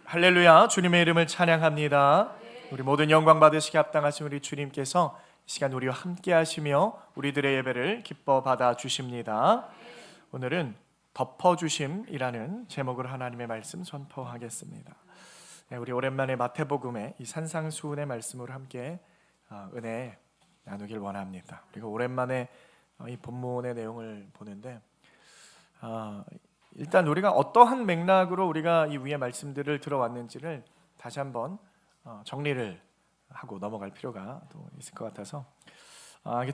할렐루야, 주님의 이름을 찬양합니다. 우리 모든 영광 받으시기 합당하신 우리 주님께서 이 시간 우리와 함께 하시며 우리들의 예배를 기뻐 받아 주십니다. 오늘은 덮어주심이라는 제목으로 하나님의 말씀 선포하겠습니다. 우리 오랜만에 마태복음의 이 산상수훈의 말씀으로 함께 은혜 나누길 원합니다. 그리고 오랜만에 이 본문의 내용을 보는데 일단 우리가 어떠한 맥락으로 우리가 이 위의 말씀들을 들어왔는지를 다시 한번 정리를 하고 넘어갈 필요가 또 있을 것 같아서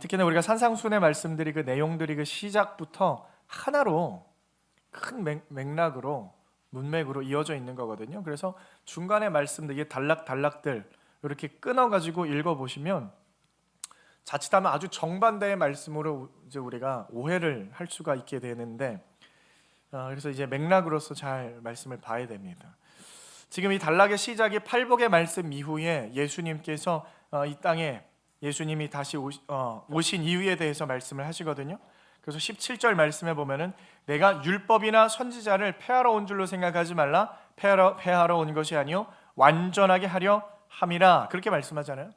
특히나 우리가 산상수훈의 말씀들이 그 내용들이 그 시작부터 하나로 큰 맥락으로 문맥으로 이어져 있는 거거든요. 그래서 중간에 말씀들 이게 단락들 이렇게 끊어가지고 읽어보시면 자칫하면 아주 정반대의 말씀으로 이제 우리가 오해를 할 수가 있게 되는데 그래서 이제 맥락으로서 잘 말씀을 봐야 됩니다. 지금 이 단락의 시작이 팔복의 말씀 이후에 예수님께서 이 땅에 예수님이 다시 오신 이유에 대해서 말씀을 하시거든요. 그래서 17절 말씀에 보면은 내가 율법이나 선지자를 폐하러 온 줄로 생각하지 말라. 폐하러 온 것이 아니요 완전하게 하려 함이라. 그렇게 말씀하잖아요.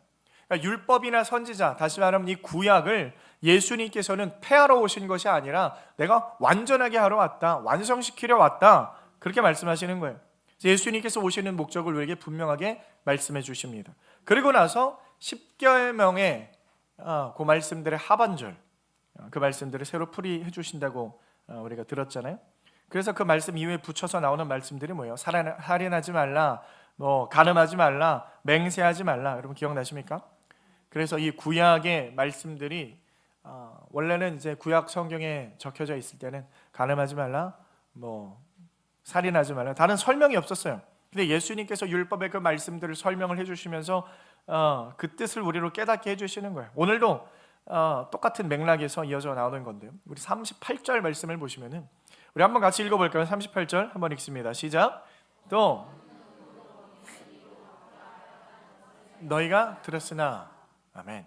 그러니까 율법이나 선지자, 다시 말하면 이 구약을 예수님께서는 폐하러 오신 것이 아니라 내가 완전하게 하러 왔다, 완성시키려 왔다, 그렇게 말씀하시는 거예요. 예수님께서 오시는 목적을 우리에게 분명하게 말씀해 주십니다. 그리고 나서 10계명의 그 말씀들의 하반절, 그 말씀들을 새로 풀이해 주신다고 우리가 들었잖아요. 그래서 그 말씀 이후에 붙여서 나오는 말씀들이 뭐예요? 살인하지 말라, 간음하지 말라, 맹세하지 말라. 여러분 기억나십니까? 그래서 이 구약의 말씀들이 원래는 이제 구약 성경에 적혀져 있을 때는 간음하지 말라, 살인하지 말라, 다른 설명이 없었어요. 근데 예수님께서 율법의 그 말씀들을 설명을 해주시면서 그 뜻을 우리로 깨닫게 해주시는 거예요. 오늘도 똑같은 맥락에서 이어져 나오는 건데요. 우리 38절 말씀을 보시면은 우리 한번 같이 읽어볼까요? 38절 한번 읽습니다. 시작. 또 너희가 들었으나, 아멘.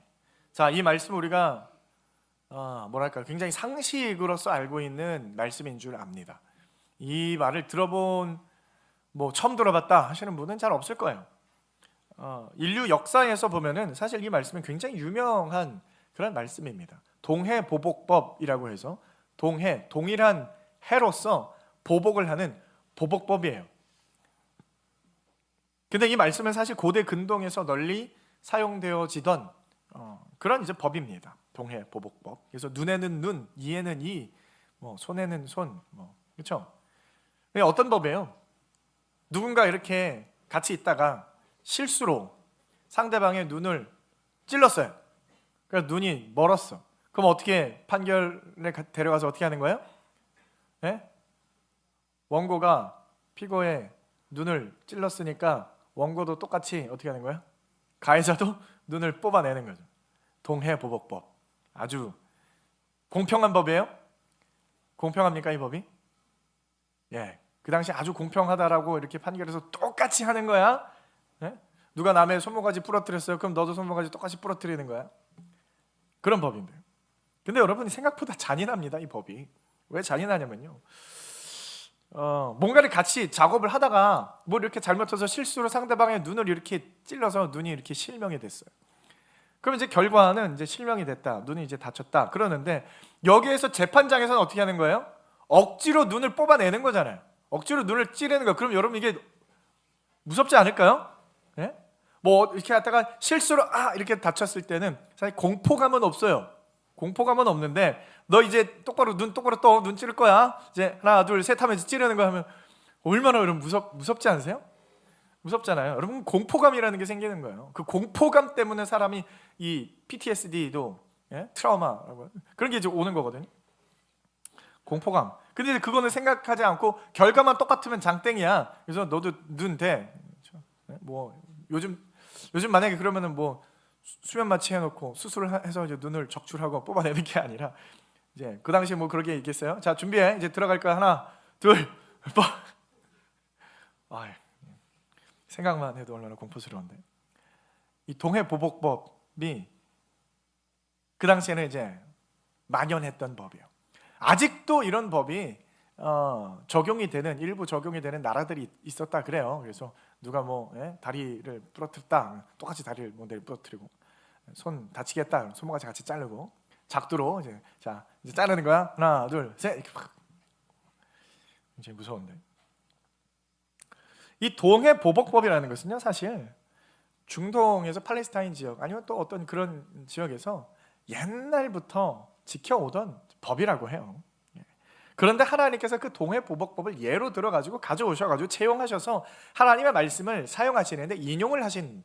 자, 이 말씀 우리가 굉장히 상식으로서 알고 있는 말씀인 줄 압니다. 이 말을 들어본 처음 들어봤다 하시는 분은 잘 없을 거예요. 인류 역사에서 보면은 사실 이 말씀은 굉장히 유명한 그런 말씀입니다. 동해보복법이라고 해서 동일한 해로서 보복을 하는 보복법이에요. 근데 이 말씀은 사실 고대 근동에서 널리 사용되어지던 그런 이제 법입니다. 동해보복법. 그래서 눈에는 눈, 이에는 이, 손에는 손, 그렇죠? 어떤 법이에요? 누군가 이렇게 같이 있다가 실수로 상대방의 눈을 찔렀어요. 그래서 눈이 멀었어. 그럼 어떻게 판결에 데려가서 어떻게 하는 거예요? 네? 원고가 피고의 눈을 찔렀으니까 원고도 똑같이 어떻게 하는 거예요? 가해자도 눈을 뽑아내는 거죠. 동해보복법. 아주 공평한 법이에요? 공평합니까 이 법이? 예, 그 당시 아주 공평하다라고 이렇게 판결해서 똑같이 하는 거야. 예? 누가 남의 손모가지 부러뜨렸어요? 그럼 너도 손모가지 똑같이 부러뜨리는 거야. 그런 법인데. 근데 여러분 생각보다 잔인합니다 이 법이. 왜 잔인하냐면요, 뭔가를 같이 작업을 하다가 이렇게 잘못해서 실수로 상대방의 눈을 이렇게 찔러서 눈이 이렇게 실명이 됐어요. 그럼 이제 결과는 이제 실명이 됐다, 눈이 이제 다쳤다 그러는데 여기에서 재판장에서는 어떻게 하는 거예요? 억지로 눈을 뽑아내는 거잖아요. 억지로 눈을 찌르는 거. 그럼 여러분 이게 무섭지 않을까요? 예? 이렇게 하다가 실수로 이렇게 다쳤을 때는 사실 공포감은 없어요. 공포감은 없는데 너 이제 눈 똑바로 떠, 눈 찌를 거야. 이제 하나 둘 셋 하면서 찌르는 거 하면 얼마나 여러분 무섭지 않으세요? 무섭잖아요. 여러분 공포감이라는 게 생기는 거예요. 그 공포감 때문에 사람이 이 PTSD도 트라우마라고 그런 게 이제 오는 거거든요. 공포감. 근데 그거는 생각하지 않고 결과만 똑같으면 장땡이야. 그래서 너도 눈 대. 요즘 만약에 그러면은 수면 마취 해놓고 수술을 해서 이제 눈을 적출하고 뽑아내는 게 아니라 이제 그 당시에 그러게 있겠어요? 자, 준비해. 이제 들어갈 거야. 하나, 둘, 생각만 해도 얼마나 공포스러운데. 이 동해보복법이 그 당시에는 이제 만연했던 법이에요. 아직도 이런 법이 적용이 되는 일부 적용이 되는 나라들이 있었다 그래요. 그래서 누가 다리를 부러뜨렸다, 똑같이 다리를 내리 부러뜨리고 손 다치겠다, 손모가지 같이 자르고 작두로 이제 자르는 거야. 하나, 둘, 셋 이렇게 팍. 이제 무서운데 이 동해 보복법이라는 것은요 사실 중동에서 팔레스타인 지역 아니면 또 어떤 그런 지역에서 옛날부터 지켜오던 법이라고 해요. 그런데 하나님께서 그 동해 보복법을 예로 들어가지고 가져오셔가지고 채용하셔서 하나님의 말씀을 사용하시는데 인용을 하신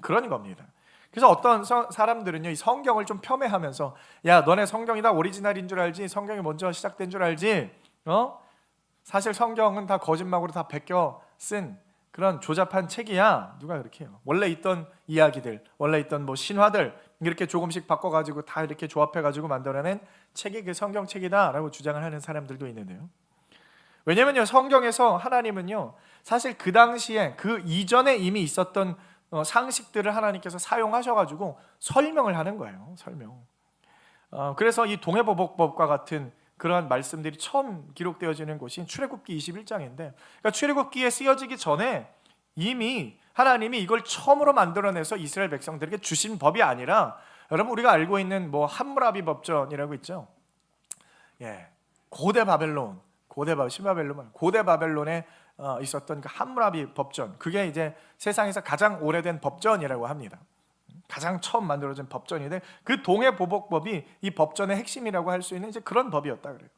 그런 겁니다. 그래서 어떤 사람들은요 이 성경을 좀 폄훼하면서 야 너네 성경이 다 오리지널인 줄 알지? 성경이 먼저 시작된 줄 알지? 사실 성경은 다 거짓말로 다 베껴 쓴 그런 조잡한 책이야. 누가 그렇게 해요? 원래 있던 이야기들, 원래 있던 신화들 이렇게 조금씩 바꿔가지고 다 이렇게 조합해가지고 만들어낸 책이 그 성경책이다라고 주장을 하는 사람들도 있는데요. 왜냐면요 성경에서 하나님은요 사실 그 당시에 그 이전에 이미 있었던 상식들을 하나님께서 사용하셔가지고 설명을 하는 거예요. 설명. 그래서 이 동해보복법과 같은 그러한 말씀들이 처음 기록되어지는 곳이 출애굽기 21장인데 그러니까 출애굽기에 쓰여지기 전에 이미 하나님이 이걸 처음으로 만들어내서 이스라엘 백성들에게 주신 법이 아니라 여러분 우리가 알고 있는 함무라비 법전이라고 있죠. 고대 바벨론, 신바벨론, 고대 바벨론에 있었던 그 함무라비 법전, 그게 이제 세상에서 가장 오래된 법전이라고 합니다. 가장 처음 만들어진 법전인데 그 동해보복법이 이 법전의 핵심이라고 할 수 있는 이제 그런 법이었다 그래요.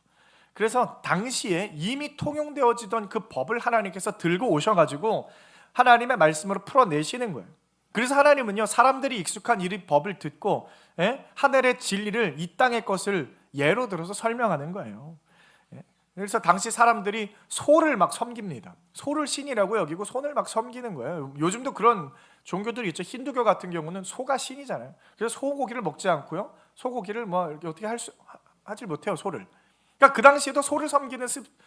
그래서 당시에 이미 통용되어지던 그 법을 하나님께서 들고 오셔가지고 하나님의 말씀으로 풀어내시는 거예요. 그래서 하나님은요 사람들이 익숙한 이 법을 듣고 하늘의 진리를 이 땅의 것을 예로 들어서 설명하는 거예요. 그래서 당시 사람들이 소를 막 섬깁니다. 소를 신이라고 여기고 소를 막 섬기는 거예요. 요즘도 그런 종교들이 있죠. 힌두교 같은 경우는 소가 신이잖아요. 그래서 소고기를 먹지 않고요. 소고기를 이렇게 어떻게 하질 못해요. 소를. 그러니까 그 당시에도 소를 섬기는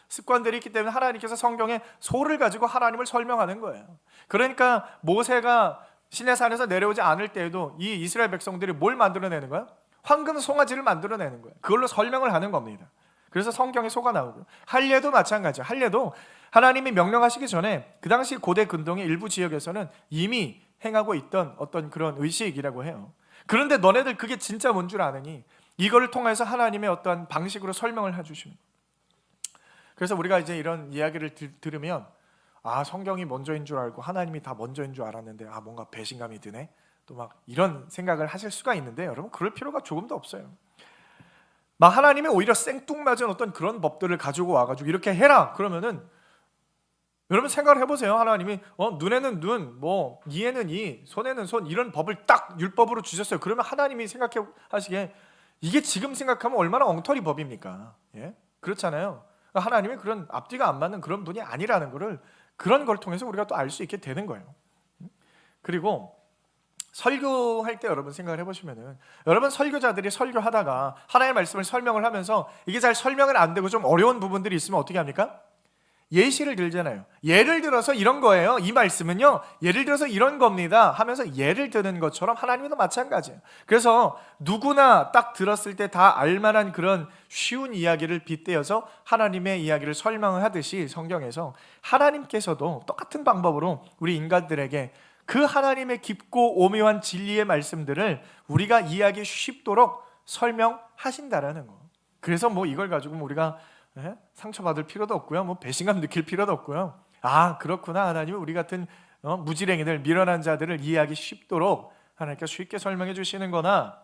습관들이 있기 때문에 하나님께서 성경에 소를 가지고 하나님을 설명하는 거예요. 그러니까 모세가 시내산에서 내려오지 않을 때에도 이 이스라엘 백성들이 뭘 만들어내는 거야? 황금 송아지를 만들어내는 거예요. 그걸로 설명을 하는 겁니다. 그래서 성경에 소가 나오고요. 할례도 마찬가지예요. 할례도 하나님이 명령하시기 전에 그 당시 고대 근동의 일부 지역에서는 이미 행하고 있던 어떤 그런 의식이라고 해요. 그런데 너네들 그게 진짜 뭔 줄 아느니 이거를 통해서 하나님의 어떤 방식으로 설명을 해주시는 거예요. 그래서 우리가 이제 이런 이야기를 들으면 성경이 먼저인 줄 알고 하나님이 다 먼저인 줄 알았는데 뭔가 배신감이 드네. 또 막 이런 생각을 하실 수가 있는데 여러분 그럴 필요가 조금도 없어요. 하나님이 오히려 생뚱맞은 어떤 그런 법들을 가지고 와가지고 이렇게 해라 그러면은 여러분 생각을 해보세요. 하나님이 눈에는 눈, 이에는 이, 손에는 손 이런 법을 딱 율법으로 주셨어요. 그러면 하나님이 생각해 하시기에 이게 지금 생각하면 얼마나 엉터리 법입니까? 그렇잖아요. 하나님이 그런 앞뒤가 안 맞는 그런 분이 아니라는 거를 그런 걸 통해서 우리가 또 알 수 있게 되는 거예요. 그리고 설교할 때 여러분 생각을 해보시면은 여러분 설교자들이 설교하다가 하나님의 말씀을 설명을 하면서 이게 잘 설명은 안 되고 좀 어려운 부분들이 있으면 어떻게 합니까? 예시를 들잖아요. 예를 들어서 이런 거예요. 이 말씀은요 예를 들어서 이런 겁니다 하면서 예를 드는 것처럼 하나님도 마찬가지예요. 그래서 누구나 딱 들었을 때 다 알만한 그런 쉬운 이야기를 빗대어서 하나님의 이야기를 설명하듯이 성경에서 하나님께서도 똑같은 방법으로 우리 인간들에게 그 하나님의 깊고 오묘한 진리의 말씀들을 우리가 이해하기 쉽도록 설명하신다라는 거. 그래서 이걸 가지고 우리가 상처받을 필요도 없고요. 배신감 느낄 필요도 없고요. 그렇구나. 하나님은 우리 같은 무지랭이들, 미련한 자들을 이해하기 쉽도록 하나님께서 쉽게 설명해 주시는 거나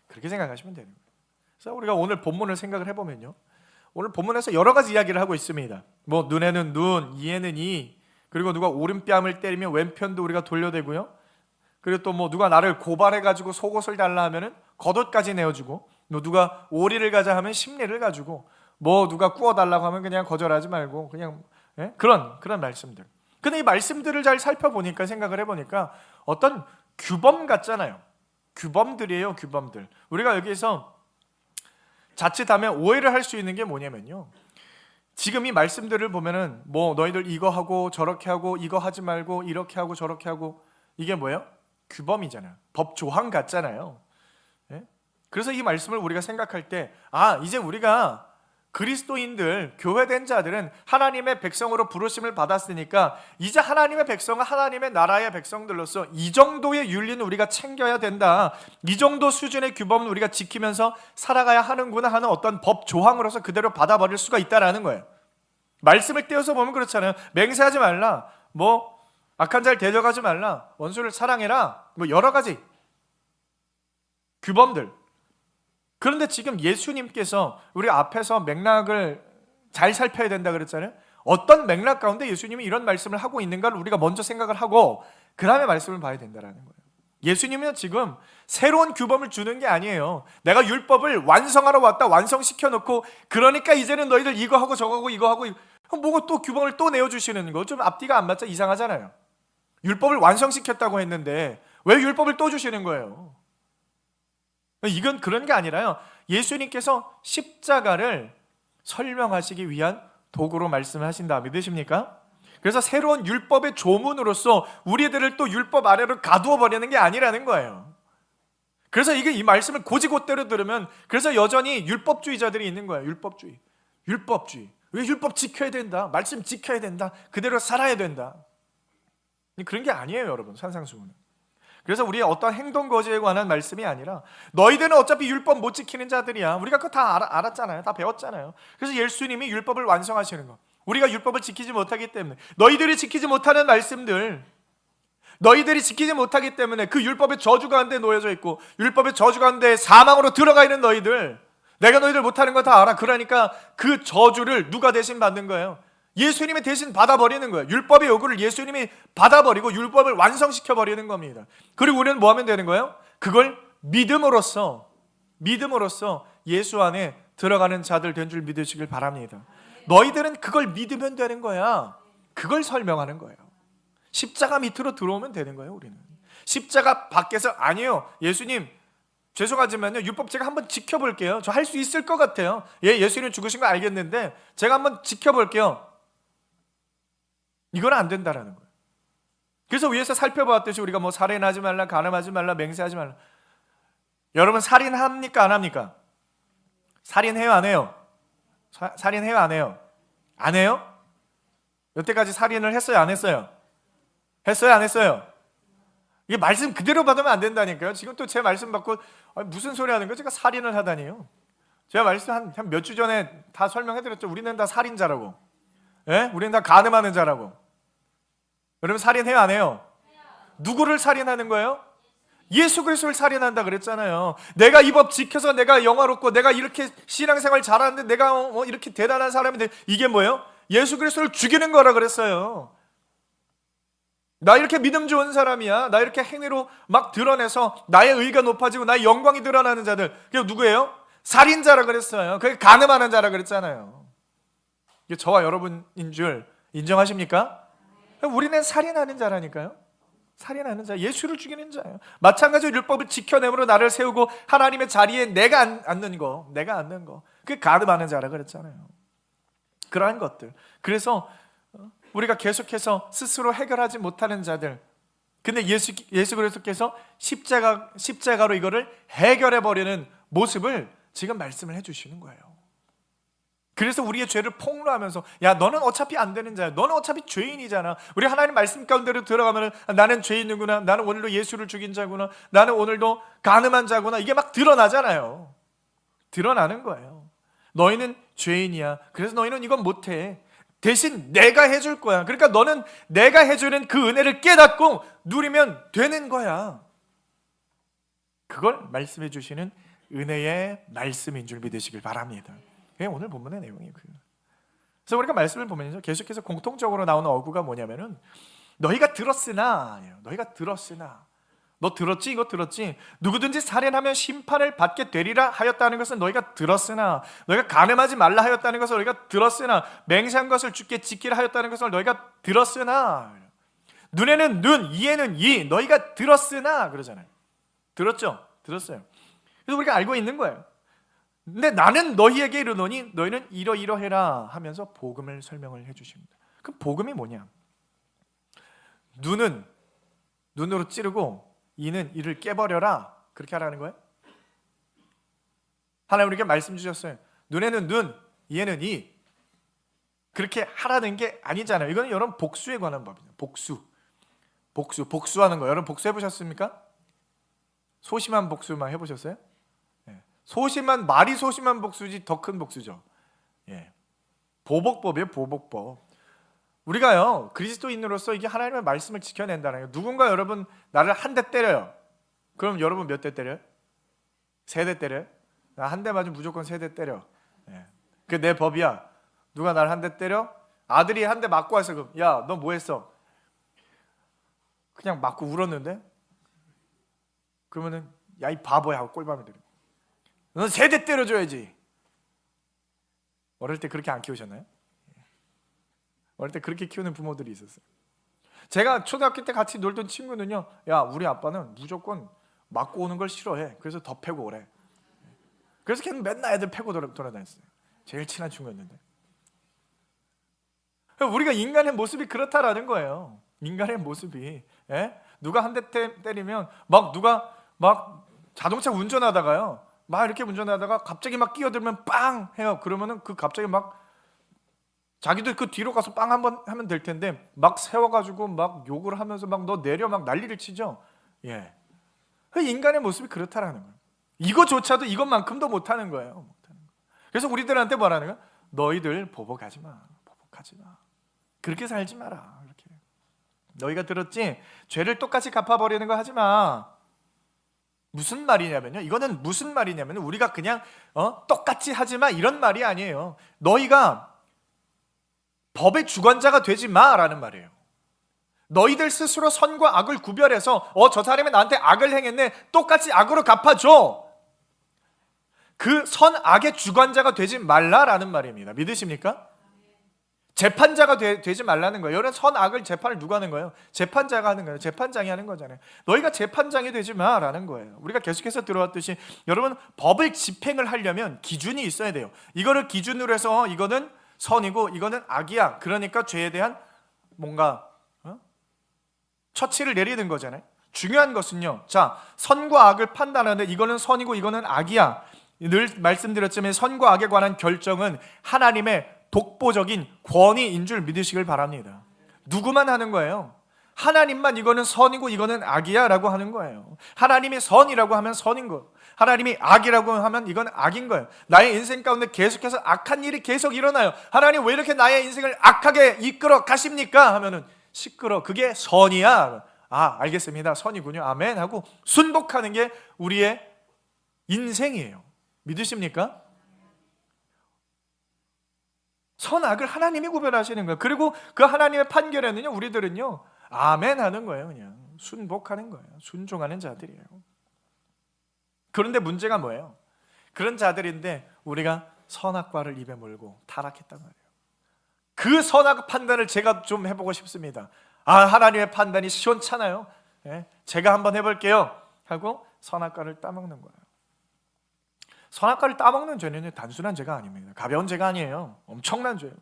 그렇게 생각하시면 되는 거예요. 그래서 우리가 오늘 본문을 생각을 해보면요. 오늘 본문에서 여러 가지 이야기를 하고 있습니다. 눈에는 눈, 이에는 이, 그리고 누가 오른뺨을 때리면 왼편도 우리가 돌려대고요. 그리고 또 누가 나를 고발해가지고 속옷을 달라 하면은 겉옷까지 내어주고, 누가 오리를 가자 하면 심리를 가지고, 누가 구워달라고 하면 그냥 거절하지 말고 그냥 그런 말씀들. 근데 이 말씀들을 잘 살펴보니까 생각을 해보니까 어떤 규범 같잖아요. 규범들이에요. 규범들. 우리가 여기에서 자칫하면 오해를 할 수 있는 게 뭐냐면요, 지금 이 말씀들을 보면은 너희들 이거 하고 저렇게 하고 이거 하지 말고 이렇게 하고 저렇게 하고 이게 뭐예요? 규범이잖아요. 법 조항 같잖아요. 그래서 이 말씀을 우리가 생각할 때 이제 우리가 그리스도인들, 교회된 자들은 하나님의 백성으로 부르심을 받았으니까 이제 하나님의 백성은 하나님의 나라의 백성들로서 이 정도의 윤리는 우리가 챙겨야 된다, 이 정도 수준의 규범은 우리가 지키면서 살아가야 하는구나 하는 어떤 법 조항으로서 그대로 받아버릴 수가 있다라는 거예요. 말씀을 떼어서 보면 그렇잖아요. 맹세하지 말라, 뭐 악한 자를 데려가지 말라, 원수를 사랑해라, 뭐 여러 가지 규범들. 그런데 지금 예수님께서 우리 앞에서 맥락을 잘 살펴야 된다 그랬잖아요. 어떤 맥락 가운데 예수님이 이런 말씀을 하고 있는가를 우리가 먼저 생각을 하고 그 다음에 말씀을 봐야 된다는 거예요. 예수님은 지금 새로운 규범을 주는 게 아니에요. 내가 율법을 완성하러 왔다, 완성시켜 놓고 그러니까 이제는 너희들 이거 하고 저거 하고 이거 하고 뭐고 또 규범을 또 내어주시는 거, 좀 앞뒤가 안 맞자 이상하잖아요. 율법을 완성시켰다고 했는데 왜 율법을 또 주시는 거예요? 이건 그런 게 아니라요, 예수님께서 십자가를 설명하시기 위한 도구로 말씀하신다. 믿으십니까? 그래서 새로운 율법의 조문으로서 우리들을 또 율법 아래로 가두어 버리는 게 아니라는 거예요. 그래서 이게 이 말씀을 고지고대로 들으면 그래서 여전히 율법주의자들이 있는 거예요. 율법주의. 왜 율법 지켜야 된다, 말씀 지켜야 된다, 그대로 살아야 된다. 그런 게 아니에요, 여러분. 산상수훈은. 그래서 우리의 어떤 행동 거지에 관한 말씀이 아니라 너희들은 어차피 율법 못 지키는 자들이야. 우리가 그거 다 알았잖아요. 다 배웠잖아요. 그래서 예수님이 율법을 완성하시는 거, 우리가 율법을 지키지 못하기 때문에, 너희들이 지키지 못하는 말씀들, 너희들이 지키지 못하기 때문에 그 율법의 저주 가운데 놓여져 있고 율법의 저주 가운데 사망으로 들어가 있는 너희들, 내가 너희들 못하는 거 다 알아. 그러니까 그 저주를 누가 대신 받는 거예요? 예수님이 대신 받아버리는 거예요. 율법의 요구를 예수님이 받아버리고 율법을 완성시켜버리는 겁니다. 그리고 우리는 뭐 하면 되는 거예요? 그걸 믿음으로써 예수 안에 들어가는 자들 된 줄 믿으시길 바랍니다. 너희들은 그걸 믿으면 되는 거야. 그걸 설명하는 거예요. 십자가 밑으로 들어오면 되는 거예요. 우리는 십자가 밖에서 아니에요. 예수님 죄송하지만요, 율법 제가 한번 지켜볼게요. 저 할 수 있을 것 같아요. 예수님 죽으신 거 알겠는데 제가 한번 지켜볼게요. 이건 안 된다라는 거예요. 그래서 위에서 살펴보았듯이 우리가 뭐 살인하지 말라, 간음하지 말라, 맹세하지 말라. 여러분 살인합니까 안 합니까? 살인해요 안 해요? 살인해요 안 해요? 안 해요? 여태까지 살인을 했어요 안 했어요? 했어요 안 했어요? 이게 말씀 그대로 받으면 안 된다니까요. 지금 또 제 말씀 받고 무슨 소리 하는 거예요? 제가 살인을 하다니요. 제가 말씀 한 몇 주 전에 다 설명해드렸죠. 우리는 다 살인자라고. 예? 우리는 다 간음하는 자라고. 여러분 살인해요 안 해요? 누구를 살인하는 거예요? 예수 그리스도를 살인한다 그랬잖아요. 내가 이 법 지켜서 내가 영화롭고 내가 이렇게 신앙생활 잘하는데 내가 이렇게 대단한 사람인데 이게 뭐예요? 예수 그리스도를 죽이는 거라 그랬어요. 나 이렇게 믿음 좋은 사람이야, 나 이렇게 행위로 막 드러내서 나의 의가 높아지고 나의 영광이 드러나는 자들, 그게 누구예요? 살인자라 그랬어요. 그게 간음하는 자라 그랬잖아요. 이게 저와 여러분인 줄 인정하십니까? 우리는 살인하는 자라니까요. 살인하는 자, 예수를 죽이는 자예요. 마찬가지로 율법을 지켜내므로 나를 세우고 하나님의 자리에 내가 앉는 거, 그게 간음하는 자라 그랬잖아요. 그러한 것들. 그래서 우리가 계속해서 스스로 해결하지 못하는 자들, 근데 예수 그리스도께서 십자가로 이거를 해결해 버리는 모습을 지금 말씀을 해주시는 거예요. 그래서 우리의 죄를 폭로하면서, 야 너는 어차피 안 되는 자야, 너는 어차피 죄인이잖아. 우리 하나님 말씀 가운데로 들어가면 나는 죄인이구나, 나는 오늘도 예수를 죽인 자구나, 나는 오늘도 간음한 자구나, 이게 막 드러나잖아요. 드러나는 거예요. 너희는 죄인이야. 그래서 너희는 이건 못해. 대신 내가 해줄 거야. 그러니까 너는 내가 해주는 그 은혜를 깨닫고 누리면 되는 거야. 그걸 말씀해 주시는 은혜의 말씀인 줄 믿으시길 바랍니다. 그게 오늘 본문의 내용이에요. 그래서 우리가 말씀을 보면요, 계속해서 공통적으로 나오는 어구가 뭐냐면은 너희가 들었으나, 너 들었지? 이거 들었지? 누구든지 살인하면 심판을 받게 되리라 하였다는 것은 너희가 들었으나, 너희가 간음하지 말라 하였다는 것을 너희가 들었으나, 맹세한 것을 주께 지키라 하였다는 것을 너희가 들었으나, 눈에는 눈, 이에는 이, 너희가 들었으나 그러잖아요. 들었죠? 들었어요. 그래서 우리가 알고 있는 거예요. 근데 나는 너희에게 이르노니 너희는 이러이러해라 하면서 복음을 설명을 해주십니다. 그럼 복음이 뭐냐? 눈은 눈으로 찌르고 이는 이를 깨버려라, 그렇게 하라는 거예요. 하나님 우리에게 말씀 주셨어요. 눈에는 눈, 이에는 이 그렇게 하라는 게 아니잖아요. 이거는 여러분 복수에 관한 법이에요. 복수하는 거. 여러분 복수해 보셨습니까? 소심한 복수만 해보셨어요? 예. 말이 소심한 복수지 더 큰 복수죠. 예. 보복법이에요. 보복법. 우리가요 그리스도인으로서 이게 하나님의 말씀을 지켜낸다는 거예요. 누군가 여러분 나를 한 대 때려요. 그럼 여러분 몇 대 때려요? 3대 때려요? 나 한 대 맞으면 무조건 3대 때려. 예. 그게 내 법이야. 누가 나를 한 대 때려? 아들이 한 대 맞고 와서 그럼 야 너 뭐 했어? 그냥 맞고 울었는데? 그러면은 야 이 바보야 하고 꼴밤을 들어. 넌 3대 때려줘야지. 어릴 때 그렇게 안 키우셨나요? 어릴 때 그렇게 키우는 부모들이 있었어요. 제가 초등학교 때 같이 놀던 친구는요, 야 우리 아빠는 무조건 맞고 오는 걸 싫어해. 그래서 더 패고 오래. 그래서 걔는 맨날 애들 패고 돌아다녔어요. 제일 친한 친구였는데. 우리가 인간의 모습이 그렇다라는 거예요. 인간의 모습이. 예? 누가 한 대 때리면 막 누가 막 자동차 운전하다가요, 막 이렇게 운전하다가 갑자기 막 끼어들면 빵 해요. 그러면은 그 갑자기 막 자기도 그 뒤로 가서 빵 한번 하면 될 텐데 막 세워가지고 막 욕을 하면서 막 너 내려 막 난리를 치죠. 예. 그 인간의 모습이 그렇다라는 거예요. 이거조차도 이것만큼도 못하는 거예요. 그래서 우리들한테 뭐라는 거야? 너희들 보복하지 마. 그렇게 살지 마라. 이렇게. 너희가 들었지? 죄를 똑같이 갚아버리는 거 하지 마. 무슨 말이냐면요. 이거는 무슨 말이냐면 우리가 그냥 똑같이 하지 마 이런 말이 아니에요. 너희가 법의 주관자가 되지 마라는 말이에요. 너희들 스스로 선과 악을 구별해서 저 사람이 나한테 악을 행했네. 똑같이 악으로 갚아줘. 그 선악의 주관자가 되지 말라라는 말입니다. 믿으십니까? 재판자가 되지 말라는 거예요. 여러분 선악을 재판을 누가 하는 거예요? 재판자가 하는 거예요. 재판장이 하는 거잖아요. 너희가 재판장이 되지 마라는 거예요. 우리가 계속해서 들어왔듯이 여러분 법을 집행을 하려면 기준이 있어야 돼요. 이거를 기준으로 해서 이거는 선이고 이거는 악이야. 그러니까 죄에 대한 뭔가 처치를 내리는 거잖아요. 중요한 것은요. 자, 선과 악을 판단하는데 이거는 선이고 이거는 악이야. 늘 말씀드렸지만 선과 악에 관한 결정은 하나님의 독보적인 권위인 줄 믿으시길 바랍니다. 누구만 하는 거예요? 하나님만 이거는 선이고 이거는 악이야 라고 하는 거예요. 하나님이 선이라고 하면 선인 거, 하나님이 악이라고 하면 이건 악인 거예요. 나의 인생 가운데 계속해서 악한 일이 계속 일어나요. 하나님 왜 이렇게 나의 인생을 악하게 이끌어 가십니까? 하면은 시끄러. 그게 선이야. 아, 알겠습니다. 선이군요. 아멘 하고 순복하는 게 우리의 인생이에요. 믿으십니까? 선악을 하나님이 구별하시는 거예요. 그리고 그 하나님의 판결에는요, 우리들은요, 아멘 하는 거예요. 그냥 순복하는 거예요. 순종하는 자들이에요. 그런데 문제가 뭐예요? 그런 자들인데 우리가 선악과를 입에 물고 타락했단 말이에요. 그 선악 판단을 제가 좀 해보고 싶습니다. 아, 하나님의 판단이 시원찮아요. 예? 제가 한번 해볼게요 하고 선악과를 따먹는 거예요. 선악과를 따먹는 죄는 단순한 죄가 아닙니다. 가벼운 죄가 아니에요. 엄청난 죄예요.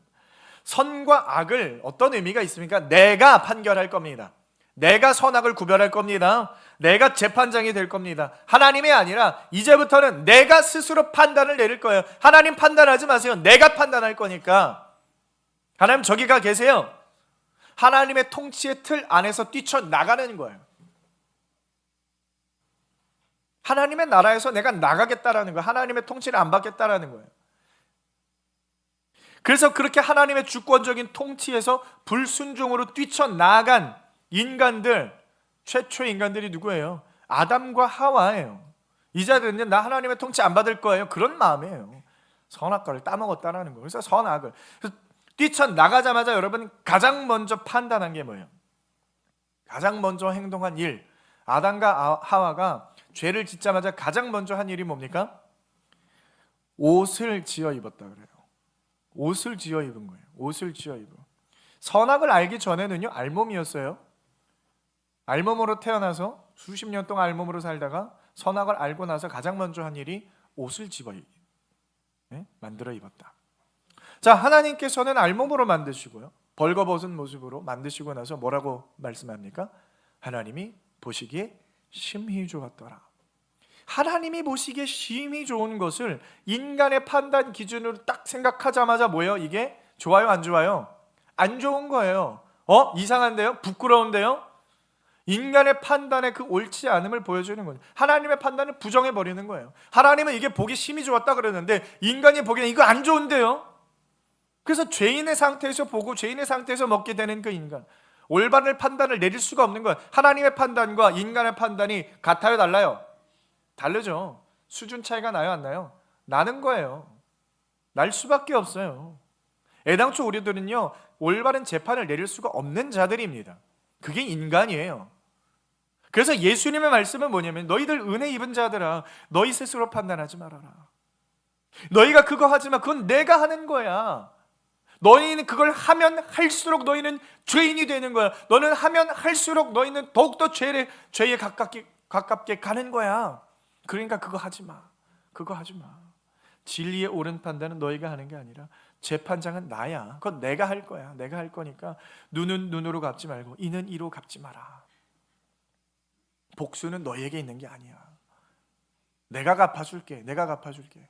선과 악을 어떤 의미가 있습니까? 내가 판결할 겁니다. 내가 선악을 구별할 겁니다. 내가 재판장이 될 겁니다. 하나님이 아니라 이제부터는 내가 스스로 판단을 내릴 거예요. 하나님 판단하지 마세요. 내가 판단할 거니까. 하나님 저기가 계세요. 하나님의 통치의 틀 안에서 뛰쳐나가는 거예요. 하나님의 나라에서 내가 나가겠다라는 거예요. 하나님의 통치를 안 받겠다라는 거예요. 그래서 그렇게 하나님의 주권적인 통치에서 불순종으로 뛰쳐나간 인간들, 최초의 인간들이 누구예요? 아담과 하와예요. 이 자들은요, 나 하나님의 통치 안 받을 거예요. 그런 마음이에요. 선악과를 따먹었다라는 거예요. 그래서 선악을 뛰쳐나가자마자 여러분 가장 먼저 판단한 게 뭐예요? 가장 먼저 행동한 일, 아담과 하와가 죄를 짓자마자 가장 먼저 한 일이 뭡니까? 옷을 지어 입었다 그래요. 옷을 지어 입은 거예요. 옷을 지어 입어. 선악을 알기 전에는요, 알몸이었어요. 알몸으로 태어나서 수십 년 동안 알몸으로 살다가 선악을 알고 나서 가장 먼저 한 일이 옷을 만들어 입었다. 자, 하나님께서는 알몸으로 만드시고요, 벌거벗은 모습으로 만드시고 나서 뭐라고 말씀합니까? 하나님이 보시기에 심히 좋았더라. 하나님이 보시기에 심히 좋은 것을 인간의 판단 기준으로 딱 생각하자마자 뭐예요? 이게 좋아요, 안 좋아요? 안 좋은 거예요. 이상한데요? 부끄러운데요? 인간의 판단에 그 옳지 않음을 보여주는 거예요. 하나님의 판단을 부정해 버리는 거예요. 하나님은 이게 보기 심히 좋았다 그러는데 인간이 보기에는 이거 안 좋은데요? 그래서 죄인의 상태에서 보고 죄인의 상태에서 먹게 되는 그 인간, 올바른 판단을 내릴 수가 없는 거예요. 하나님의 판단과 인간의 판단이 같아요, 달라요? 다르죠. 수준 차이가 나요, 안 나요? 나는 거예요. 날 수밖에 없어요. 애당초 우리들은요, 올바른 재판을 내릴 수가 없는 자들입니다. 그게 인간이에요. 그래서 예수님의 말씀은 뭐냐면, 너희들 은혜 입은 자들아, 너희 스스로 판단하지 말아라. 너희가 그거 하지만 그건 내가 하는 거야. 너희는 그걸 하면 할수록 너희는 죄인이 되는 거야. 너는 하면 할수록 너희는 더욱더 죄에 가깝게 가는 거야. 그러니까 그거 하지 마. 그거 하지 마. 진리의 옳은 판단은 너희가 하는 게 아니라 재판장은 나야. 그건 내가 할 거야. 내가 할 거니까 눈은 눈으로 갚지 말고 이는 이로 갚지 마라. 복수는 너희에게 있는 게 아니야. 내가 갚아줄게. 내가 갚아줄게.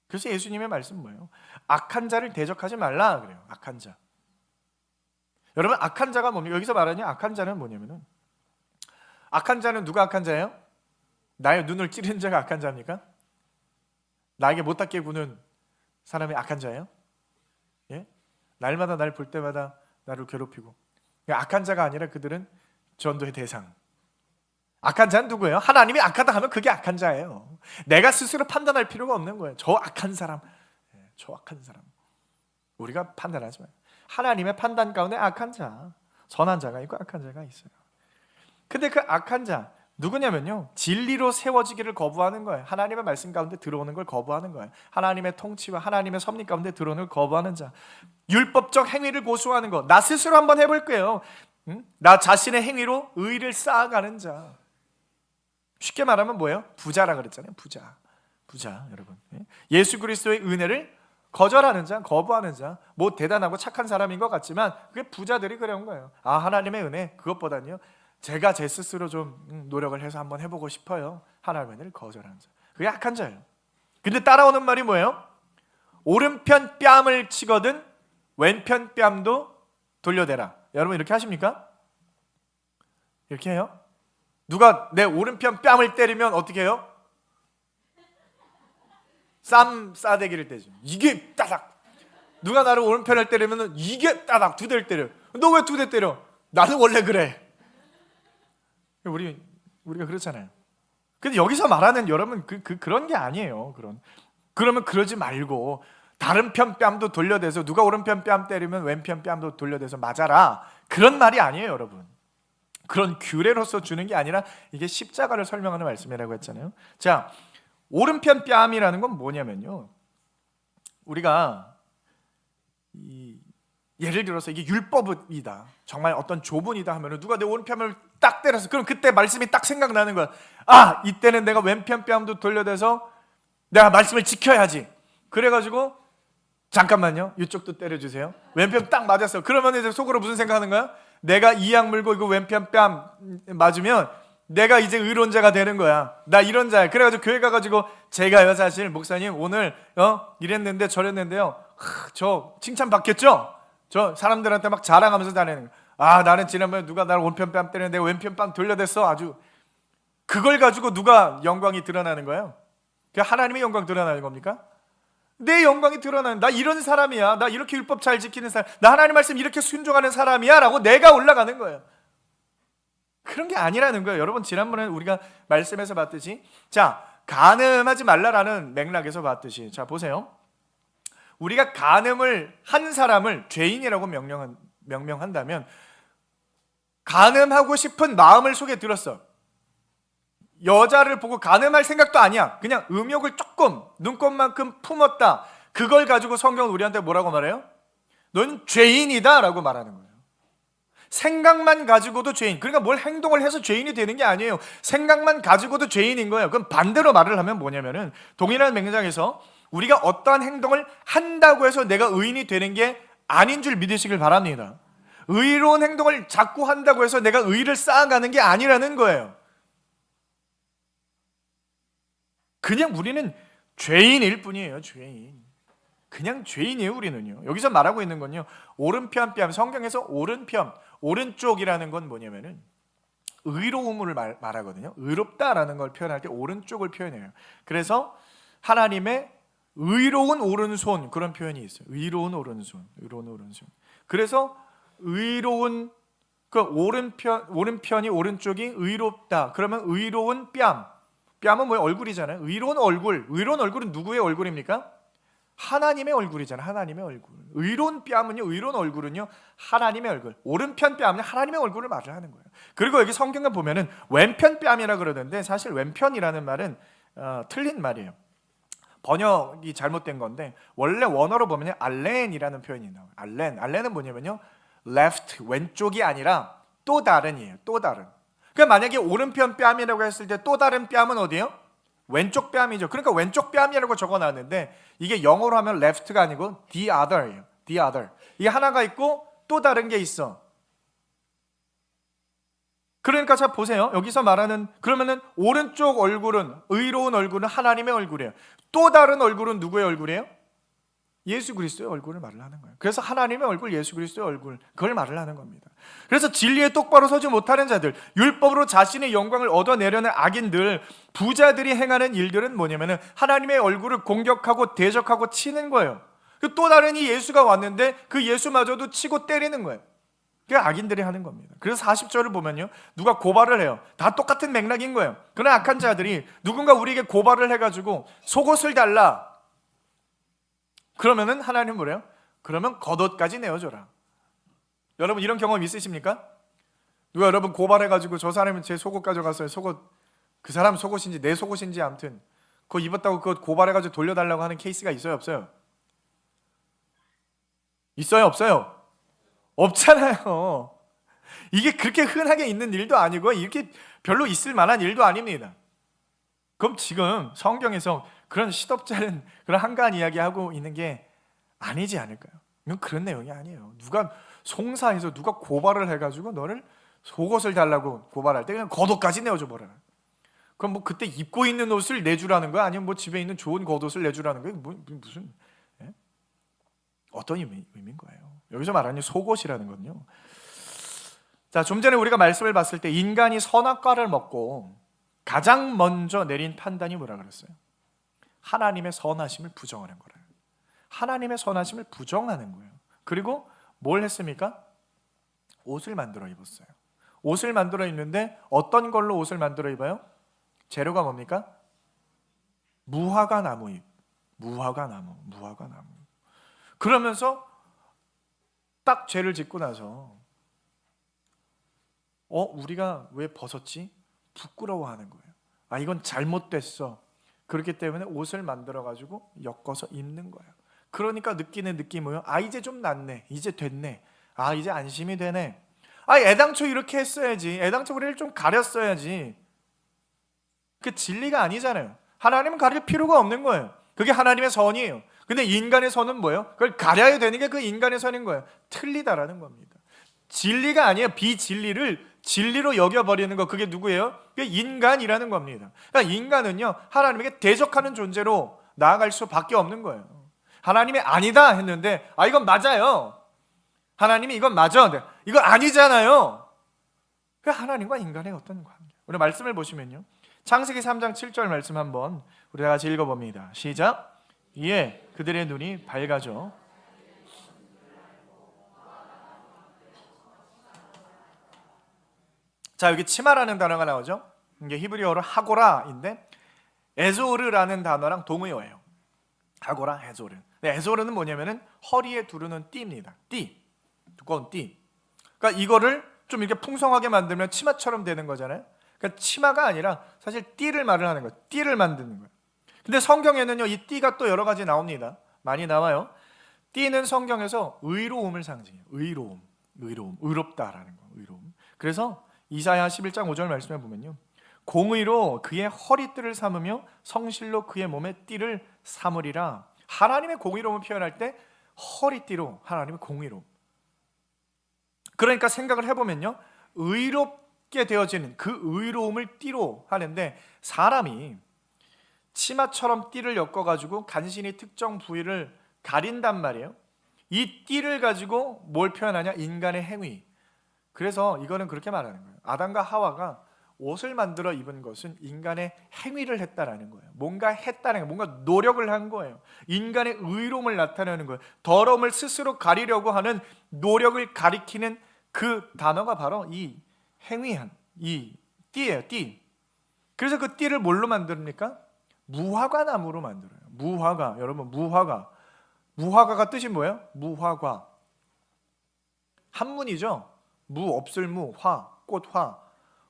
그래서 예수님의 말씀은 뭐예요? 악한 자를 대적하지 말라 그래요. 악한 자. 여러분, 악한 자가 뭡니까? 여기서 말하는 악한 자는 뭐냐면은, 악한 자는 누가 악한 자예요? 나의 눈을 찌르는 자가 악한 자입니까? 나에게 못닿게 구는 사람이 악한 자예요? 예? 날마다 날 볼 때마다 나를 괴롭히고. 악한 자가 아니라 그들은 전도의 대상. 악한 자는 누구예요? 하나님이 악하다 하면 그게 악한 자예요. 내가 스스로 판단할 필요가 없는 거예요. 저 악한 사람, 저 악한 사람. 우리가 판단하지 마요. 하나님의 판단 가운데 악한 자, 선한 자가 있고 악한 자가 있어요. 근데 그 악한 자 누구냐면요, 진리로 세워지기를 거부하는 거예요. 하나님의 말씀 가운데 들어오는 걸 거부하는 거예요. 하나님의 통치와 하나님의 섭리 가운데 들어오는 걸 거부하는 자, 율법적 행위를 고수하는 거. 나 스스로 한번 해볼게요. 나 자신의 행위로 의를 쌓아가는 자. 쉽게 말하면 뭐예요? 부자라 그랬잖아요. 부자 여러분. 예수 그리스도의 은혜를 거절하는 자, 거부하는 자. 뭐 대단하고 착한 사람인 것 같지만 그게 부자들이 그런 거예요. 아, 하나님의 은혜, 그것보다는요, 제가 제 스스로 좀 노력을 해서 한번 해보고 싶어요. 하나님의 은혜를 거절하는 자, 그게 악한 자예요. 근데 따라오는 말이 뭐예요? 오른편 뺨을 치거든 왼편 뺨도 돌려대라. 여러분 이렇게 하십니까? 이렇게 해요? 누가 내 오른편 뺨을 때리면 어떻게 해요? 싸대기를 때죠. 이게 따닥. 누가 나를 오른편을 때리면 이게 따닥, 2대를 때려. 너 왜 2대 때려? 나는 원래 그래. 우리가 그렇잖아요. 근데 여기서 말하는 여러분 그런 게 아니에요. 그러면 그러지 말고 다른 편 뺨도 돌려대서, 누가 오른편 뺨 때리면 왼편 뺨도 돌려대서 맞아라. 그런 말이 아니에요, 여러분. 그런 규례로서 주는 게 아니라 이게 십자가를 설명하는 말씀이라고 했잖아요. 자, 오른편 뺨이라는 건 뭐냐면요, 우리가 예를 들어서 이게 율법이다, 정말 어떤 조문이다 하면 누가 내 오른편을 딱 때려서, 그럼 그때 말씀이 딱 생각나는 거야. 아, 이때는 내가 왼편 뺨도 돌려대서 내가 말씀을 지켜야지. 그래가지고 잠깐만요, 이쪽도 때려주세요. 왼편 딱 맞았어요. 그러면 이제 속으로 무슨 생각하는 거야? 내가 이 약 물고 이거 왼편 뺨 맞으면 내가 이제 의론자가 되는 거야. 나 이런 자야. 그래가지고 교회 가가지고 제가요, 사실 목사님 오늘 이랬는데 저랬는데요, 저 칭찬 받겠죠? 저 사람들한테 막 자랑하면서 다니는 거야. 아, 나는 지난번에 누가 나를 오른편 뺨 때렸는데 왼편 뺨 돌려댔어. 아주. 그걸 가지고 누가 영광이 드러나는 거예요? 하나님의 영광 드러나는 겁니까? 내 영광이 드러나는, 나 이런 사람이야, 나 이렇게 율법 잘 지키는 사람, 나 하나님 말씀 이렇게 순종하는 사람이야 라고 내가 올라가는 거예요. 그런 게 아니라는 거예요. 여러분, 지난번에 우리가 말씀에서 봤듯이, 자, 간음하지 말라라는 맥락에서 봤듯이, 자 보세요. 우리가 간음을 한 사람을 죄인이라고 명명한다면, 간음하고 싶은 마음을 속에 들었어. 여자를 보고 간음할 생각도 아니야. 그냥 음욕을 조금, 눈곱만큼 품었다. 그걸 가지고 성경은 우리한테 뭐라고 말해요? 너는 죄인이다 라고 말하는 거예요. 생각만 가지고도 죄인. 그러니까 뭘 행동을 해서 죄인이 되는 게 아니에요. 생각만 가지고도 죄인인 거예요. 그럼 반대로 말을 하면 뭐냐면은, 동일한 맥락에서 우리가 어떠한 행동을 한다고 해서 내가 의인이 되는 게 아닌 줄 믿으시길 바랍니다. 의로운 행동을 자꾸 한다고 해서 내가 의를 쌓아가는 게 아니라는 거예요. 그냥 우리는 죄인일 뿐이에요. 죄인. 그냥 죄인이에요. 우리는요. 여기서 말하고 있는 건요, 오른편 뺨, 성경에서 오른편, 오른쪽이라는 건 뭐냐면은 의로움을 말하거든요. 의롭다라는 걸 표현할 때 오른쪽을 표현해요. 그래서 하나님의 의로운 오른손, 그런 표현이 있어요. 의로운 오른손, 의로운 오른손. 그래서 의로운, 그 오른편이, 오른쪽이 의롭다. 그러면 의로운 뺨, 뺨은 뭐예요? 얼굴이잖아요. 의로운 얼굴, 의로운 얼굴은 누구의 얼굴입니까? 하나님의 얼굴이잖아요. 하나님의 얼굴. 의로운 뺨은요, 의로운 얼굴은요, 하나님의 얼굴. 오른편 뺨은 하나님의 얼굴을 말을 하는 거예요. 그리고 여기 성경을 보면은 왼편 뺨이라 그러는데, 사실 왼편이라는 말은 틀린 말이에요. 번역이 잘못된 건데, 원래 원어로 보면 알렌이라는 표현이 나와요. 알렌은 뭐냐면요, left, 왼쪽이 아니라 또 다른이에요. 또 다른. 그러니까 만약에 오른편 뺨이라고 했을 때 또 다른 뺨은 어디예요? 왼쪽 뺨이죠. 그러니까 왼쪽 뺨이라고 적어놨는데, 이게 영어로 하면 left가 아니고 the other예요. the other. 이게 하나가 있고 또 다른 게 있어. 그러니까 자 보세요. 여기서 말하는, 그러면은 오른쪽 얼굴은, 의로운 얼굴은 하나님의 얼굴이에요. 또 다른 얼굴은 누구의 얼굴이에요? 예수 그리스도의 얼굴을 말을 하는 거예요. 그래서 하나님의 얼굴, 예수 그리스도의 얼굴, 그걸 말을 하는 겁니다. 그래서 진리에 똑바로 서지 못하는 자들, 율법으로 자신의 영광을 얻어내려는 악인들, 부자들이 행하는 일들은 뭐냐면은 하나님의 얼굴을 공격하고 대적하고 치는 거예요. 또 다른 이 예수가 왔는데 그 예수마저도 치고 때리는 거예요. 그게 악인들이 하는 겁니다. 그래서 40절을 보면요, 누가 고발을 해요. 다 똑같은 맥락인 거예요. 그런 악한 자들이 누군가 우리에게 고발을 해가지고 속옷을 달라. 그러면은 하나님 뭐래요? 그러면 겉옷까지 내어줘라. 여러분 이런 경험 있으십니까? 누가 여러분 고발해가지고 저 사람은 제 속옷 가져갔어요. 속옷, 그 사람 속옷인지 내 속옷인지 아무튼 그거 입었다고 그거 고발해가지고 돌려달라고 하는 케이스가 있어요, 없어요? 있어요, 없어요? 없잖아요. 이게 그렇게 흔하게 있는 일도 아니고 이렇게 별로 있을 만한 일도 아닙니다. 그럼 지금 성경에서 그런 시덥잖은 그런 한가한 이야기하고 있는 게 아니지 않을까요? 이건 그런 내용이 아니에요. 누가 송사해서 누가 고발을 해가지고 너를 속옷을 달라고 고발할 때 그냥 겉옷까지 내어줘 버려라. 그럼 뭐 그때 입고 있는 옷을 내주라는 거야? 아니면 뭐 집에 있는 좋은 겉옷을 내주라는 거야? 무슨 어떤 의미인 거예요? 여기서 말하는 속옷이라는 건요. 자, 좀 전에 우리가 말씀을 봤을 때 인간이 선악과를 먹고 가장 먼저 내린 판단이 뭐라 그랬어요? 하나님의 선하심을 부정하는 거래요. 하나님의 선하심을 부정하는 거예요. 그리고 뭘 했습니까? 옷을 만들어 입었어요. 옷을 만들어 입는데 어떤 걸로 옷을 만들어 입어요? 재료가 뭡니까? 무화과 나무 잎. 무화과 나무. 그러면서 딱 죄를 짓고 나서 우리가 왜 벗었지? 부끄러워하는 거예요. 아, 이건 잘못됐어. 그렇기 때문에 옷을 만들어가지고 엮어서 입는 거예요. 그러니까 느끼는 느낌이 뭐예요? 아, 이제 좀 낫네. 이제 됐네. 아, 이제 안심이 되네. 아, 애당초 이렇게 했어야지. 애당초 우리를 좀 가렸어야지. 그 진리가 아니잖아요. 하나님은 가릴 필요가 없는 거예요. 그게 하나님의 선이에요. 근데 인간의 선은 뭐예요? 그걸 가려야 되는 게 그 인간의 선인 거예요. 틀리다라는 겁니다. 진리가 아니에요. 비진리를 진리로 여겨버리는 거, 그게 누구예요? 그게 인간이라는 겁니다. 그러니까 인간은요, 하나님에게 대적하는 존재로 나아갈 수밖에 없는 거예요. 하나님이 아니다 했는데, 아, 이건 맞아요. 하나님이 이건 맞아. 이건 아니잖아요. 그 하나님과 인간의 어떤 관계. 우리 말씀을 보시면요, 창세기 3장 7절 말씀 한번 우리 다 같이 읽어봅니다. 시작. 이에 그들의 눈이 밝아져 자, 여기 치마라는 단어가 나오죠. 이게 히브리어로 하고라인데 에조르라는 단어랑 동의어예요. 하고라, 에조르. 에조르는 뭐냐면은 허리에 두르는 띠입니다. 띠, 두꺼운 띠. 그러니까 이거를 좀 이렇게 풍성하게 만들면 치마처럼 되는 거잖아요. 그러니까 치마가 아니라 사실 띠를 말을 하는 거예요. 띠를 만드는 거예요. 근데 성경에는요, 이 띠가 또 여러 가지 나옵니다. 많이 나와요. 띠는 성경에서 의로움을 상징해요. 의로움, 의롭다라는 거, 의로움. 그래서 이사야 11장 5절 말씀에 보면요, 공의로 그의 허리띠를 삼으며 성실로 그의 몸에 띠를 삼으리라. 하나님의 공의로움을 표현할 때 허리띠로 하나님의 공의로움. 그러니까 생각을 해보면요, 의롭게 되어지는 그 의로움을 띠로 하는데, 사람이 치마처럼 띠를 엮어가지고 간신히 특정 부위를 가린단 말이에요. 이 띠를 가지고 뭘 표현하냐? 인간의 행위. 그래서 이거는 그렇게 말하는 거예요. 아담과 하와가 옷을 만들어 입은 것은 인간의 행위를 했다라는 거예요. 뭔가 했다는 거예요. 뭔가 노력을 한 거예요. 인간의 의로움을 나타내는 거예요. 더러움을 스스로 가리려고 하는 노력을 가리키는 그 단어가 바로 이 행위한 이 띠예요. 띠. 그래서 그 띠를 뭘로 만듭니까? 무화과 나무로 만들어요. 무화과. 여러분, 무화과가 뜻이 뭐예요? 무화과. 한문이죠. 무 없을 무, 화, 꽃화.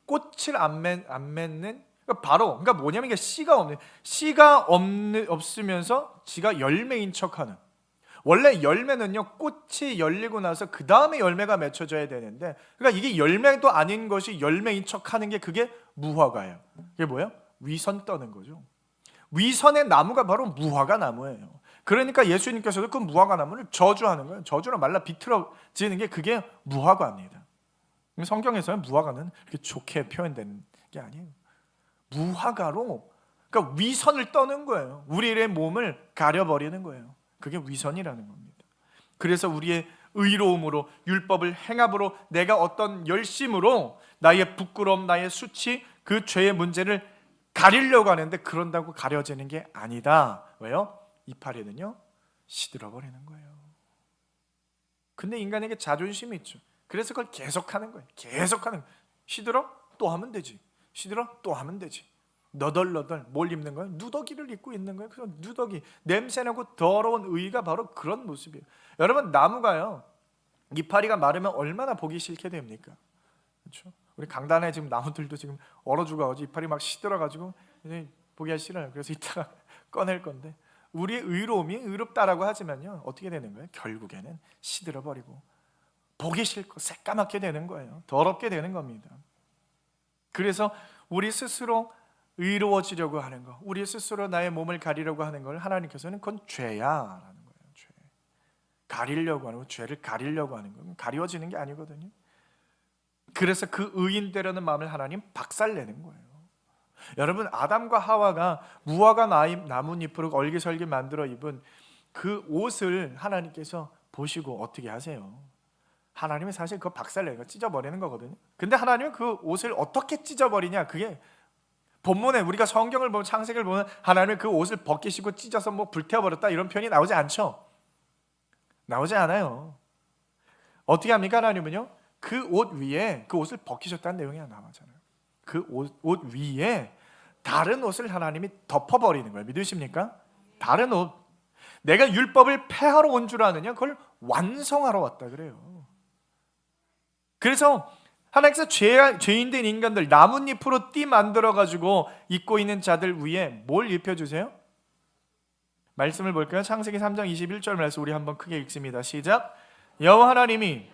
꽃을 안 맺는, 그러니까 뭐냐면 이게 씨가 없으면서 지가 열매인 척하는. 원래 열매는요, 꽃이 열리고 나서 그 다음에 열매가 맺혀져야 되는데, 그러니까 이게 열매도 아닌 것이 열매인 척하는 게 그게 무화과예요. 이게 뭐예요? 위선 떠는 거죠. 위선의 나무가 바로 무화과 나무예요. 그러니까 예수님께서도 그 무화과 나무를 저주하는 거예요. 저주로 말라 비틀어지는 게 그게 무화과입니다. 성경에서는 무화과는 그렇게 좋게 표현되는 게 아니에요. 무화과로, 그러니까 위선을 떠는 거예요. 우리의 몸을 가려버리는 거예요. 그게 위선이라는 겁니다. 그래서 우리의 의로움으로, 율법을 행함으로, 내가 어떤 열심으로 나의 부끄러움, 나의 수치, 그 죄의 문제를 가리려고 하는데 그런다고 가려지는 게 아니다. 왜요? 이파리는요, 시들어버리는 거예요. 근데 인간에게 자존심이 있죠. 그래서 그걸 계속하는 거예요. 계속하는 거예요. 시들어? 또 하면 되지. 시들어? 또 하면 되지. 너덜너덜 뭘 입는 거예요? 누더기를 입고 있는 거예요. 그래서 누더기, 냄새나고 더러운 의가 바로 그런 모습이에요. 여러분, 나무가요, 이파리가 마르면 얼마나 보기 싫게 됩니까? 그렇죠? 우리 강단에 지금 나무들도 지금 얼어 죽어가지고 이파리 막 시들어가지고 보기가 싫어요. 그래서 이따가 꺼낼 건데, 우리의 의로움이 의롭다라고 하지만요, 어떻게 되는 거예요? 결국에는 시들어버리고 보기 싫고 새까맣게 되는 거예요. 더럽게 되는 겁니다. 그래서 우리 스스로 의로워지려고 하는 거, 우리 스스로 나의 몸을 가리려고 하는 걸 하나님께서는 그건 죄야라는 거예요. 죄. 가리려고 하는 거, 죄를 가리려고 하는 거, 가리워지는 게 아니거든요. 그래서 그 의인되려는 마음을 하나님 박살내는 거예요. 여러분, 아담과 하와가 무화과 나뭇잎으로 얼기설기 만들어 입은 그 옷을 하나님께서 보시고 어떻게 하세요? 하나님은 사실 그거 박살내는 거, 찢어버리는 거거든요. 근데 하나님은 그 옷을 어떻게 찢어버리냐, 그게 본문에 우리가 성경을 보면, 창세기를 보면 하나님은 그 옷을 벗기시고 찢어서 뭐 불태워버렸다 이런 표현이 나오지 않죠. 나오지 않아요. 어떻게 합니까? 하나님은요, 그 옷 위에 그 옷을 벗기셨다는 내용이 나오잖아요. 그 옷 위에 다른 옷을 하나님이 덮어버리는 거예요. 믿으십니까? 다른 옷. 내가 율법을 폐하러 온 줄 아느냐? 그걸 완성하러 왔다 그래요. 그래서 하나님께서 죄인된 인간들, 나뭇잎으로 띠 만들어가지고 입고 있는 자들 위에 뭘 입혀주세요? 말씀을 볼까요? 창세기 3장 21절 말씀 우리 한번 크게 읽습니다. 시작. 여호와 하나님이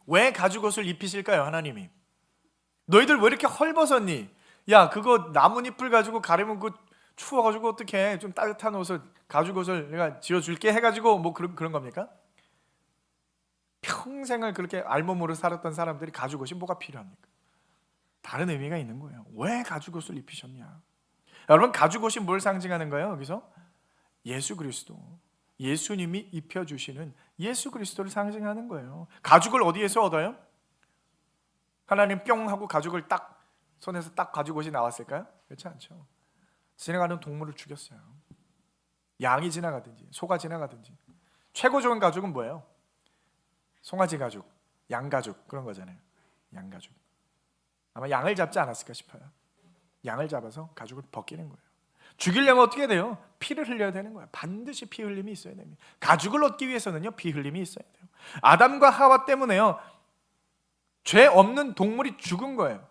왜 가죽옷을 입히실까요? 하나님이 너희들 왜 이렇게 헐벗었니? 야, 그거 나뭇잎을 가지고 가리면 그 추워가지고 어떻게 좀 따뜻한 옷을, 가죽옷을 내가 지어줄게 해가지고 뭐 그런 겁니까? 평생을 그렇게 알몸으로 살았던 사람들이 가죽옷이 뭐가 필요합니까? 다른 의미가 있는 거예요. 왜 가죽옷을 입히셨냐? 여러분, 가죽옷이 뭘 상징하는 거예요? 여기서 예수 그리스도, 예수님이 입혀주시는 예수 그리스도를 상징하는 거예요. 가죽을 어디에서 얻어요? 하나님 뿅 하고 가죽을 딱 손에서 딱 가죽옷이 나왔을까요? 그렇지 않죠. 지나가는 동물을 죽였어요. 양이 지나가든지 소가 지나가든지. 최고 좋은 가죽은 뭐예요? 송아지 가죽, 양 가죽, 그런 거잖아요. 양 가죽. 아마 양을 잡지 않았을까 싶어요. 양을 잡아서 가죽을 벗기는 거예요. 죽이려면 어떻게 돼요? 피를 흘려야 되는 거예요. 반드시 피 흘림이 있어야 됩니다. 가죽을 얻기 위해서는요, 피 흘림이 있어야 돼요. 아담과 하와 때문에요, 죄 없는 동물이 죽은 거예요.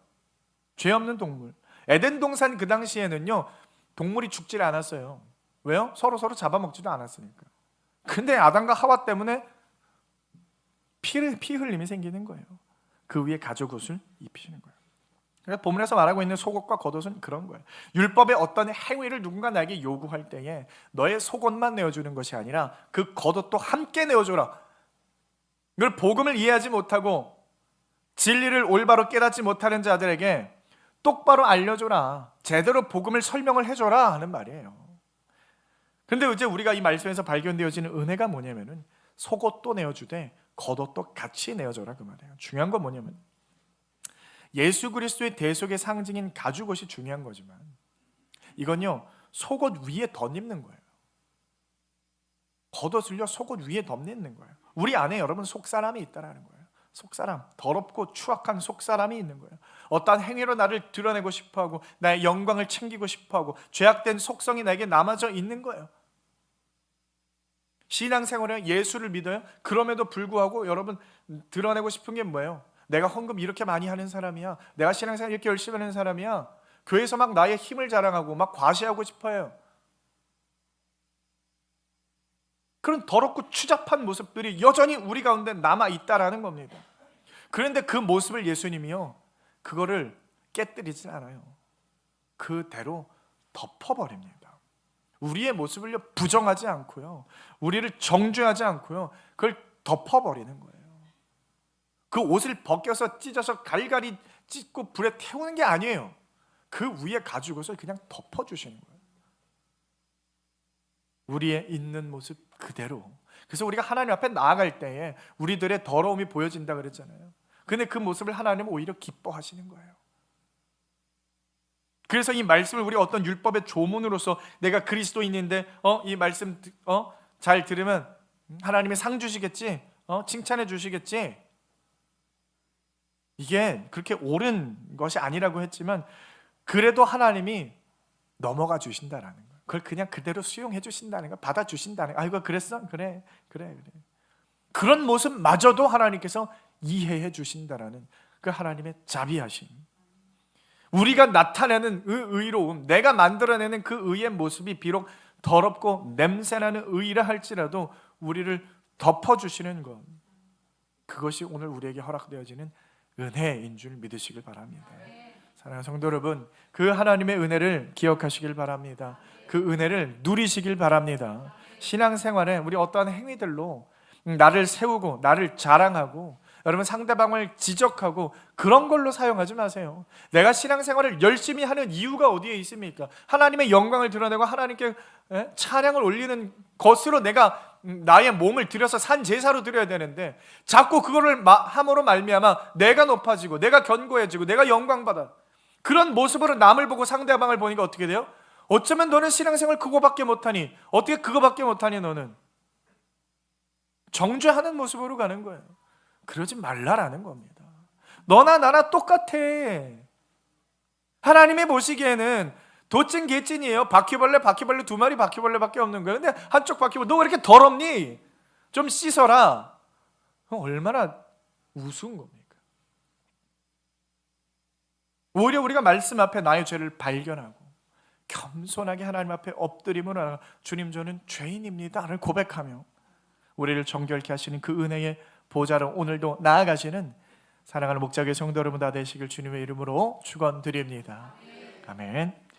죄 없는 동물. 에덴 동산 그 당시에는요, 동물이 죽질 않았어요. 왜요? 서로 잡아먹지도 않았으니까. 근데 아담과 하와 때문에 피 흘림이 생기는 거예요. 그 위에 가죽옷을 입히시는 거예요. 그래서 본문에서 말하고 있는 속옷과 겉옷은 그런 거예요. 율법의 어떤 행위를 누군가 나에게 요구할 때에 너의 속옷만 내어주는 것이 아니라 그 겉옷도 함께 내어줘라. 이걸 복음을 이해하지 못하고 진리를 올바로 깨닫지 못하는 자들에게 똑바로 알려줘라, 제대로 복음을 설명을 해줘라 하는 말이에요. 그런데 이제 우리가 이 말씀에서 발견되어지는 은혜가 뭐냐면은 속옷도 내어주되 겉옷도 같이 내어줘라 그 말이에요. 중요한 건 뭐냐면 예수 그리스도의 대속의 상징인 가죽옷이 중요한 거지만 이건요 속옷 위에 덧입는 거예요. 겉옷을요 속옷 위에 덧입는 거예요. 우리 안에 여러분 속사람이 있다라는 거예요. 속사람, 더럽고 추악한 속사람이 있는 거예요. 어떠한 행위로 나를 드러내고 싶어하고 나의 영광을 챙기고 싶어하고 죄악된 속성이 나에게 남아져 있는 거예요. 신앙생활에 예수를 믿어요. 그럼에도 불구하고 여러분 드러내고 싶은 게 뭐예요? 내가 헌금 이렇게 많이 하는 사람이야. 내가 신앙생활 이렇게 열심히 하는 사람이야. 교회에서 막 나의 힘을 자랑하고 막 과시하고 싶어요. 그런 더럽고 추잡한 모습들이 여전히 우리 가운데 남아 있다라는 겁니다. 그런데 그 모습을 예수님이요 그거를 깨뜨리지 않아요. 그대로 덮어버립니다. 우리의 모습을 부정하지 않고요, 우리를 정죄하지 않고요, 그걸 덮어버리는 거예요. 그 옷을 벗겨서 찢어서 갈갈이 찢고 불에 태우는 게 아니에요. 그 위에 가죽옷을 그냥 덮어주시는 거예요. 우리의 있는 모습 그대로. 그래서 우리가 하나님 앞에 나아갈 때에 우리들의 더러움이 보여진다 그랬잖아요. 근데 그 모습을 하나님은 오히려 기뻐하시는 거예요. 그래서 이 말씀을 우리 어떤 율법의 조문으로서 내가 그리스도인인데 이 말씀 잘 들으면 하나님이 상 주시겠지, 칭찬해 주시겠지, 이게 그렇게 옳은 것이 아니라고 했지만 그래도 하나님이 넘어가 주신다라는 거예요. 그걸 그냥 그대로 수용해 주신다는 거예요. 받아 주신다는 거예요. 이거 그랬어? 그래. 그런 모습마저도 하나님께서 이해해 주신다라는 그 하나님의 자비하심. 우리가 나타내는 의로움, 내가 만들어내는 그 의의 모습이 비록 더럽고 냄새나는 의라 할지라도 우리를 덮어주시는 것, 그것이 오늘 우리에게 허락되어지는 은혜인 줄 믿으시길 바랍니다. 사랑하는 성도 여러분, 그 하나님의 은혜를 기억하시길 바랍니다. 그 은혜를 누리시길 바랍니다. 신앙생활에 우리 어떠한 행위들로 나를 세우고 나를 자랑하고 여러분 상대방을 지적하고 그런 걸로 사용하지 마세요. 내가 신앙생활을 열심히 하는 이유가 어디에 있습니까? 하나님의 영광을 드러내고 하나님께 찬양을 올리는 것으로 내가 나의 몸을 들여서 산 제사로 드려야 되는데 자꾸 그거를 함으로 말미암아 내가 높아지고 내가 견고해지고 내가 영광받아, 그런 모습으로 남을 보고 상대방을 보니까 어떻게 돼요? 어쩌면 너는 신앙생활 그거밖에 못하니, 어떻게 그거밖에 못하니, 너는 정죄하는 모습으로 가는 거예요. 그러지 말라라는 겁니다. 너나 나나 똑같아. 하나님이 보시기에는 도찐 개찐이에요. 바퀴벌레 두 마리 바퀴벌레밖에 없는 거예요. 근데 한쪽 바퀴벌레, 너 왜 이렇게 더럽니? 좀 씻어라. 얼마나 우스운 겁니까? 오히려 우리가 말씀 앞에 나의 죄를 발견하고 겸손하게 하나님 앞에 엎드림으로 주님 저는 죄인입니다를 고백하며 우리를 정결케 하시는 그 은혜의 보좌로 오늘도 나아가시는 사랑하는 목자교회 성도 여러분 다 되시길 주님의 이름으로 축원드립니다. 아멘.